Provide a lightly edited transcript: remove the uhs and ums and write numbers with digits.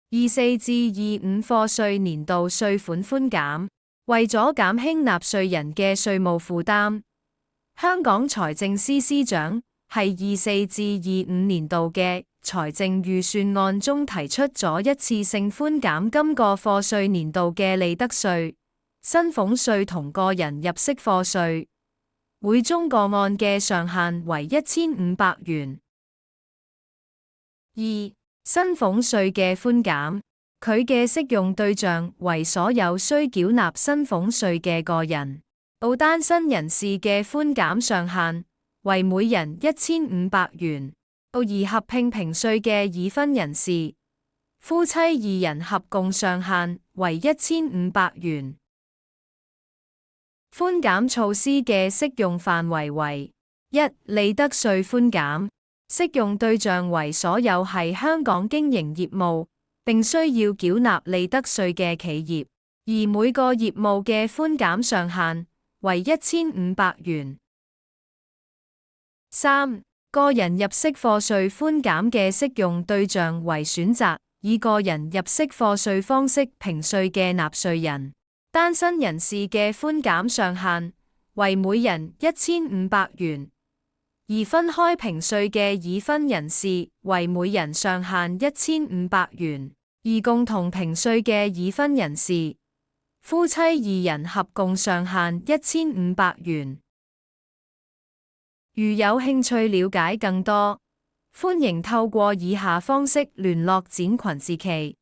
24至25課稅年度稅款寬減，為咗減輕納稅人嘅稅務負擔，香港財政司司長喺24至25年度嘅財政預算案中提出咗一次性寬減今個課稅年度嘅利得稅、薪俸稅同個人入息課稅，每宗個案嘅上限為1500元。2. 薪俸稅嘅寬減，佢嘅適用對象為所有需繳納薪俸稅嘅個人。單身人士嘅寬減上限為每人1500元，而合併評稅嘅已婚人士、夫妻二人合共上限為1500元。寬減措施嘅適用範圍為：1. 利得稅寬減。適用對象為所有喺香港經營業務並需要繳納利得稅嘅企業，而每個業務嘅寬減上限為1500元。3. 個人入息課稅寬減嘅適用對象為選擇以個人入息課稅方式評稅嘅納稅人，單身人士嘅寬減上限為每人1500元。而分開評稅嘅已婚人士為每人上限1500元，而共同評稅嘅已婚人士、夫妻二人合共上限1500元。如有興趣了解更多，歡迎透過以下方式聯絡展群志祺。